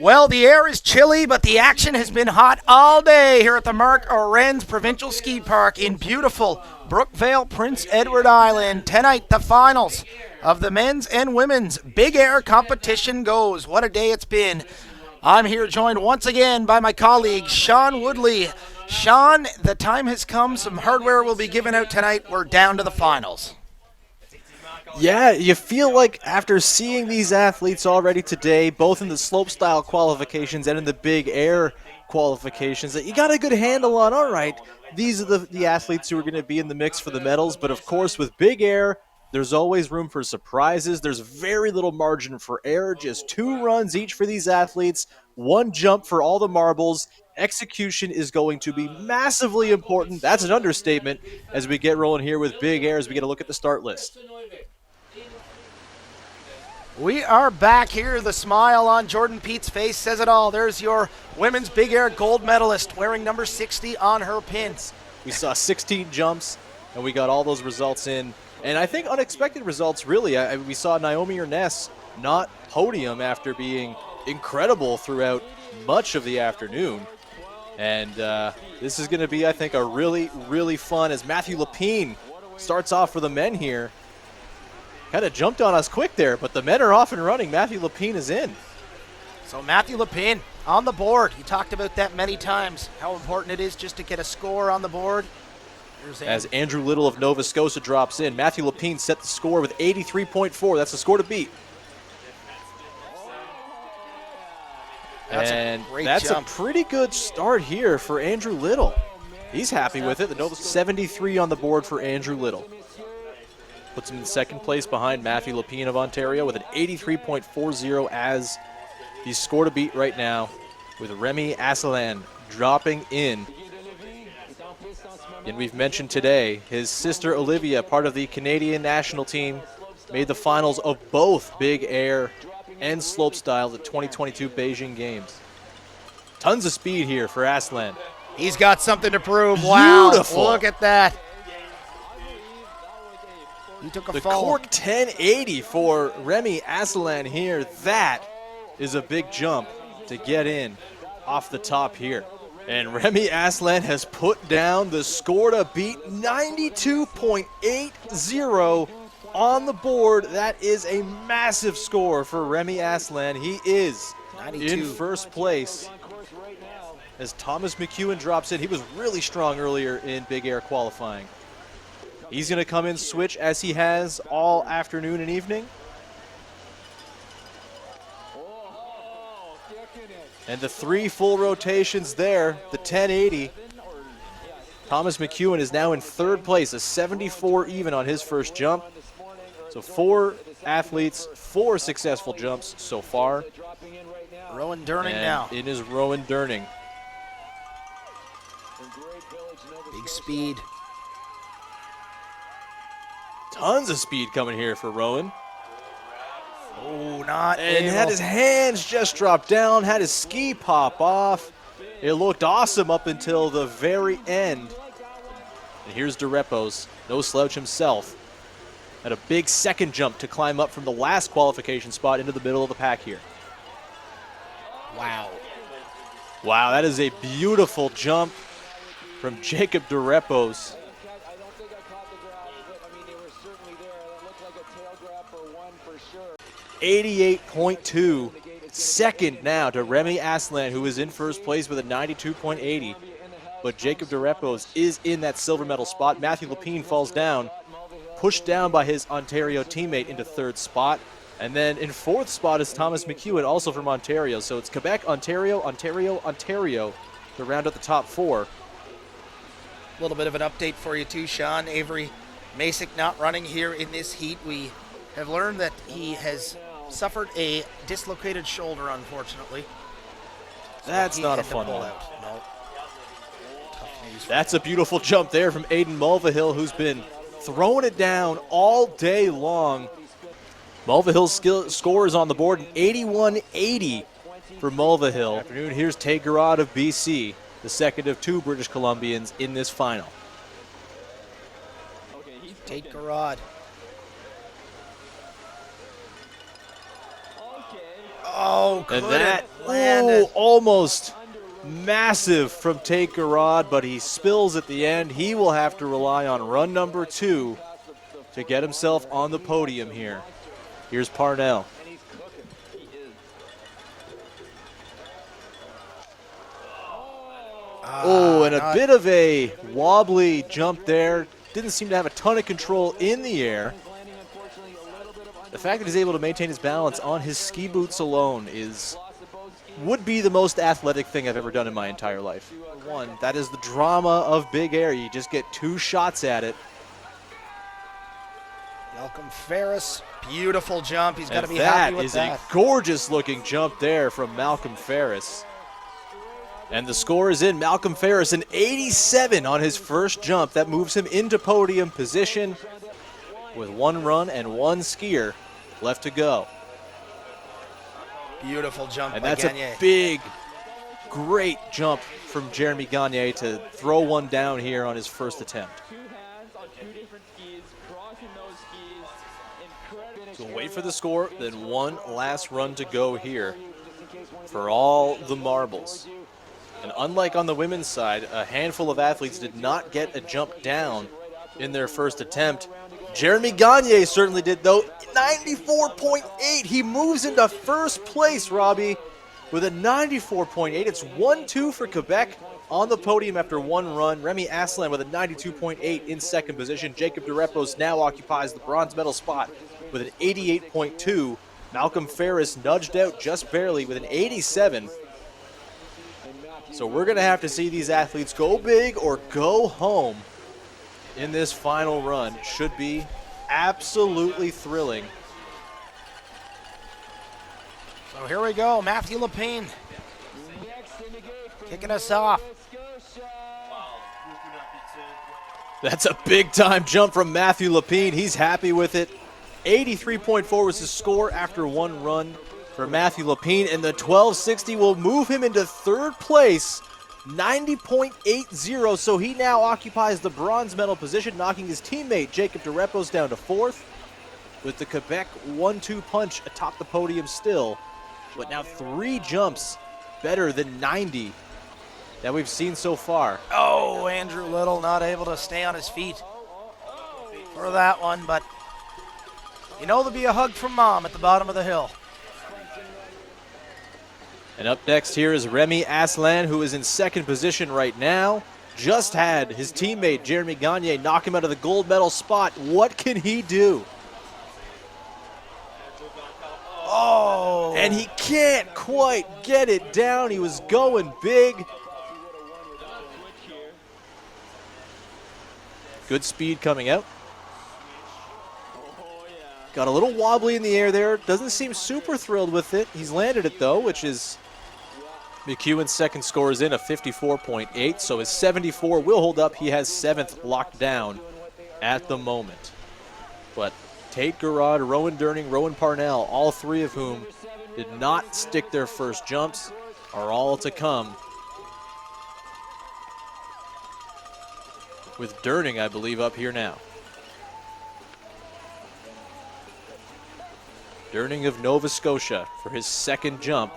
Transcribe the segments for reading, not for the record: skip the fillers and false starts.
Well, the air is chilly, but the action has been hot all day here at the Mark Orenz Provincial Ski Park in beautiful Brookvale, Prince Edward Island. Tonight, the finals of the men's and women's big air competition goes. What a day it's been. I'm here joined once again by my colleague, Sean Woodley. Sean, the time has come. Some hardware will be given out tonight. We're down to the finals. Yeah, you feel like after seeing these athletes already today, both in the slopestyle qualifications and in the big air qualifications, that you got a good handle on, all right, these are the athletes who are going to be in the mix for the medals. But of course, with big air, there's always room for surprises. There's very little margin for error, just 2 runs each for these athletes, 1 jump for all the marbles. Execution is going to be massively important. That's an understatement as we get rolling here with big air as we get a look at the start list. We are back here. The smile on Jordan Pete's face says it all. There's your women's big air gold medalist wearing number 60 on her pins. We saw 16 jumps, and we got all those results in. And I think unexpected results, really. We saw Naomi Ernest not podium after being incredible throughout much of the afternoon. And this is going to be, I think, a really, really fun as Matthew Lapine starts off for the men here. Kind of jumped on us quick there, but the men are off and running. Matthew Lapine is in. So Matthew Lapine on the board. You talked about that many times, how important it is just to get a score on the board. As Andrew Little of Nova Scotia drops in, Matthew Lapine set the score with 83.4. That's the score to beat. That's a pretty good start here for Andrew Little. He's happy with it. The Nova 73 on the board for Andrew Little. Puts him in second place behind Matthew Lapine of Ontario with an 83.40 as the score to beat right now, with Remy Asselan dropping in. And we've mentioned today, his sister Olivia, part of the Canadian national team, made the finals of both big air and slopestyle at the 2022 Beijing Games. Tons of speed here for Asselan. He's got something to prove. Wow, beautiful. Look at that. He took a the fall. cork 1080 for Remy Asselan here. That is a big jump to get in off the top here. And Remy Asselan has put down the score to beat 92.80 on the board. That is a massive score for Remy Asselan. He is 92. In first place as Thomas McEwen drops in. He was really strong earlier in big air qualifying. He's going to come in switch as he has all afternoon and evening. And the 3 full rotations there, the 1080. Thomas McEwen is now in third place, a 74 even on his first jump. So 4 athletes, 4 successful jumps so far. Rowan Durning and now. It is Rowan Durning. Big speed. Tons of speed coming here for Rowan. Oh, not And able. had his hands just drop down, had his ski pop off. It looked awesome up until the very end. And here's DeRepos, no slouch himself. Had a big second jump to climb up from the last qualification spot into the middle of the pack here. Wow. Wow, that is a beautiful jump from Jacob DeRepos. 88.2. Second now to Remy Asselan, who is in first place with a 92.80. But Jacob DeRepos is in that silver medal spot. Matthew Lapine falls down, pushed down by his Ontario teammate into third spot. And then in fourth spot is Thomas McEwen, also from Ontario. So it's Quebec, Ontario, Ontario, Ontario to round out the top 4. A little bit of an update for you too, Sean. Avery Masick not running here in this heat. We have learned that he has suffered a dislocated shoulder, unfortunately. That's not a fun one. No. Tough news. That's a beautiful jump there from Aiden Mulvihill, who's been throwing it down all day long. Mulvihill's score is on the board, an 81.80 for Mulvihill. Afternoon, here's Tay Garrod of BC, the second of 2 British Columbians in this final. Tate Garrod. Oh, And couldn't that, land it. almost massive from Tate Garrod, but he spills at the end. He will have to rely on run number 2 to get himself on the podium here. Here's Parnell. And a bit of a wobbly jump there. Didn't seem to have a ton of control in the air. The fact that he's able to maintain his balance on his ski boots alone would be the most athletic thing I've ever done in my entire life. One, that is the drama of big air. You just get 2 shots at it. Malcolm Ferris, beautiful jump. He's got to be happy with that. That is a gorgeous looking jump there from Malcolm Ferris. And the score is in. Malcolm Ferris, an 87 on his first jump. That moves him into podium position with 1 run and 1 skier left to go. Beautiful jump and by that's Gagne. A big, great jump from Jeremy Gagne to throw one down here on his first attempt. So we'll wait for the score, then 1 last run to go here for all the marbles. And unlike on the women's side, a handful of athletes did not get a jump down in their first attempt. Jeremy Gagne certainly did, though. 94.8. He moves into first place, Robbie, with a 94.8. It's 1-2 for Quebec on the podium after 1 run. Remy Aslan with a 92.8 in second position. Jacob Durepos now occupies the bronze medal spot with an 88.2. Malcolm Ferris nudged out just barely with an 87. So we're going to have to see these athletes go big or go home in this final run. It should be absolutely thrilling. So here we go, Matthew Lepine kicking us off. That's a big-time jump from Matthew Lepine. He's happy with it. 83.4 was his score after 1 run for Matthew Lepine, and the 1260 will move him into third place, 90.80, so he now occupies the bronze medal position, knocking his teammate Jacob Durepos down to 4th, with the Quebec 1-2 punch atop the podium still, but now 3 jumps better than 90 that we've seen so far. Oh, Andrew Little not able to stay on his feet for that one, but you know there'll be a hug from Mom at the bottom of the hill. And up next here is Remy Aslan, who is in second position right now. Just had his teammate Jeremy Gagne knock him out of the gold medal spot. What can he do? Oh! And he can't quite get it down. He was going big. Good speed coming out. Got a little wobbly in the air there. Doesn't seem super thrilled with it. He's landed it, though, which is McEwen's second score is in, a 54.8, so his 74 will hold up. He has 7th locked down at the moment. But Tate Garrod, Rowan Durning, Rowan Parnell, all 3 of whom did not stick their first jumps, are all to come. With Durning, I believe, up here now. Durning of Nova Scotia for his second jump.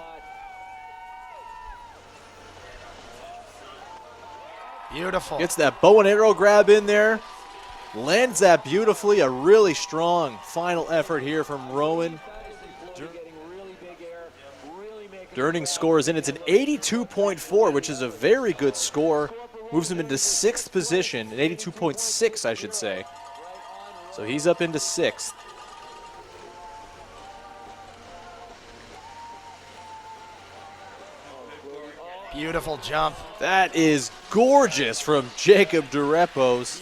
Beautiful. Gets that bow and arrow grab in there. Lands that beautifully. A really strong final effort here from Rowan. Durning scores in. It's an 82.4, which is a very good score. Moves him into 6th position, an 82.6, I should say. So he's up into 6th. Beautiful jump. That is gorgeous from Jacob Durepos.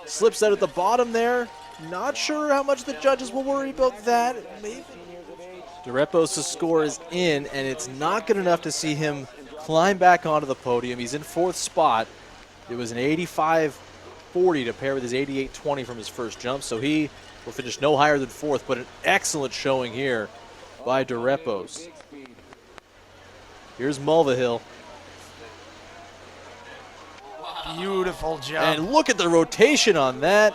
Slips out at the bottom there. Not sure how much the judges will worry about that. Maybe. Durepos' score is in, and it's not good enough to see him climb back onto the podium. He's in 4th spot. It was an 85.40 to pair with his 88.20 from his first jump, so he will finish no higher than 4th, but an excellent showing here by Durepos. Here's Mulvihill. Beautiful jump. And look at the rotation on that.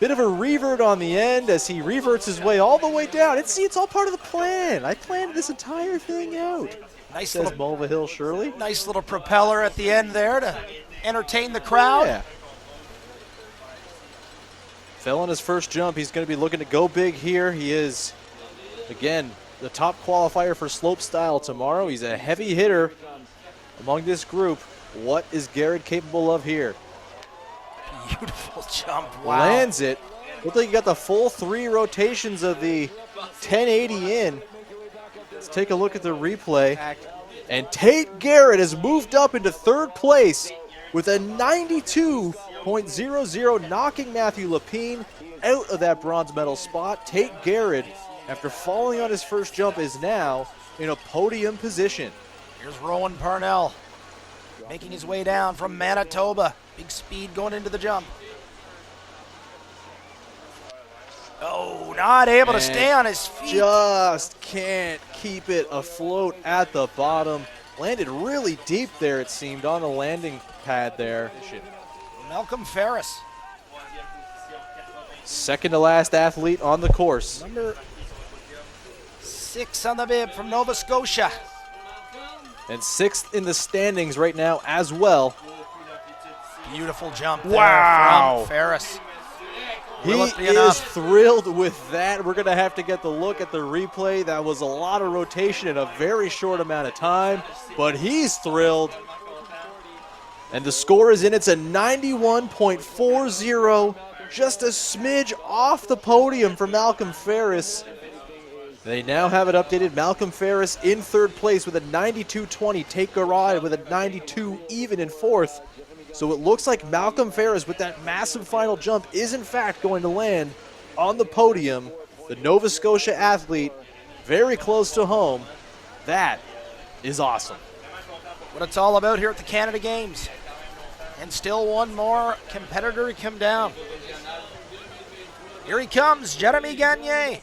Bit of a revert on the end as he reverts his way all the way down. It's all part of the plan. I planned this entire thing out. Nice Says little, Mulvihill Shirley. nice little propeller at the end there to entertain the crowd. Yeah. Fell on his first jump. He's going to be looking to go big here. He is, again, the top qualifier for slopestyle tomorrow. He's a heavy hitter among this group. What is Garrett capable of here? Beautiful jump. Wow. Lands it. Looks like you got the full 3 rotations of the 1080 in. Let's take a look at the replay. And Tate Garrett has moved up into 3rd place with a 92.00, knocking Matthew Lapine out of that bronze medal spot. Tate Garrett, after falling on his first jump, is now in a podium position. Here's Rowan Parnell making his way down from Manitoba. Big speed going into the jump. Oh, not able to stay on his feet. Just can't keep it afloat at the bottom. Landed really deep there, it seemed, on the landing pad there. Malcolm Ferris. Second to last athlete on the course. Number 6 on the bib from Nova Scotia. And 6th in the standings right now as well. Beautiful jump there Wow. from Ferris. He Will it be is enough? thrilled with that. We're going to have to get the look at the replay. That was a lot of rotation in a very short amount of time, but he's thrilled. And the score is in. It's a 91.40, just a smidge off the podium for Malcolm Ferris. They now have it updated. Malcolm Ferris in 3rd place with a 92.20. Tate Garrett with a 92 even in 4th. So it looks like Malcolm Ferris with that massive final jump is in fact going to land on the podium. The Nova Scotia athlete very close to home. That is awesome. What it's all about here at the Canada Games. And still one more competitor to come down. Here he comes, Jeremy Gagne.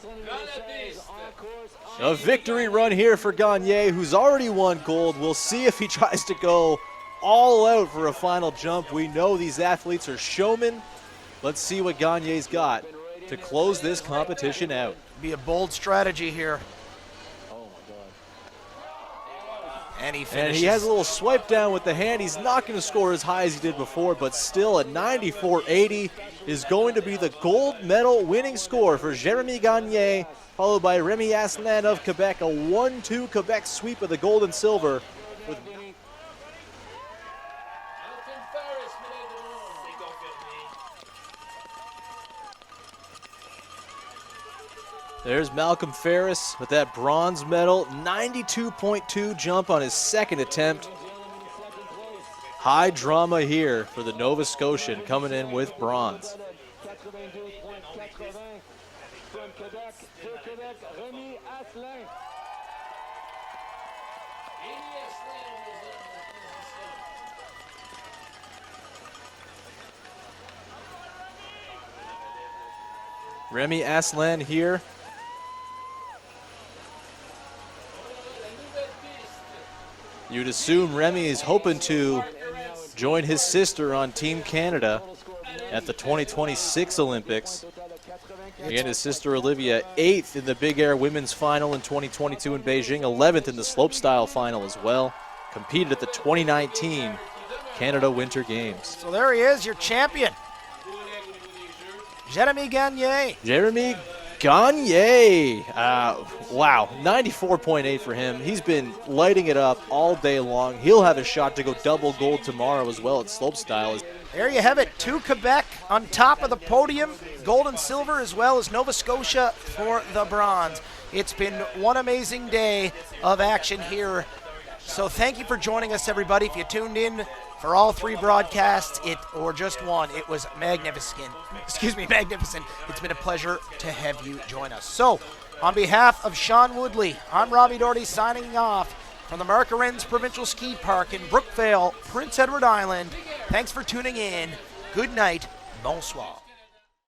A victory run here for Gagne, who's already won gold. We'll see if he tries to go all out for a final jump. We know these athletes are showmen. Let's see what Gagne's got to close this competition out. Be a bold strategy here. And he finishes. And he has a little swipe down with the hand. He's not going to score as high as he did before, but still a 94.80 is going to be the gold medal winning score for Jeremy Gagne, followed by Remy Aslan of Quebec, a 1-2 Quebec sweep of the gold and silver. With There's Malcolm Ferris with that bronze medal, 92.2 jump on his 2nd attempt. High drama here for the Nova Scotian coming in with bronze. Remy Aslan here. You'd assume Remy is hoping to join his sister on Team Canada at the 2026 Olympics. Again, his sister Olivia, 8th in the Big Air Women's Final in 2022 in Beijing, 11th in the Slopestyle Final as well. Competed at the 2019 Canada Winter Games. So there he is, your champion. Jeremy Gagne. Jeremy Gagne. Wow, 94.8 for him. He's been lighting it up all day long. He'll have a shot to go double gold tomorrow as well at slopestyle. There you have it, 2 Quebec on top of the podium, gold and silver, as well as Nova Scotia for the bronze. It's been one amazing day of action here. So thank you for joining us, everybody. If you tuned in for all 3 broadcasts, or just one, it was magnificent. Magnificent. It's been a pleasure to have you join us. So, on behalf of Sean Woodley, I'm Robbie Doherty signing off from the Mark Arends Provincial Ski Park in Brookvale, Prince Edward Island. Thanks for tuning in. Good night. Bonsoir.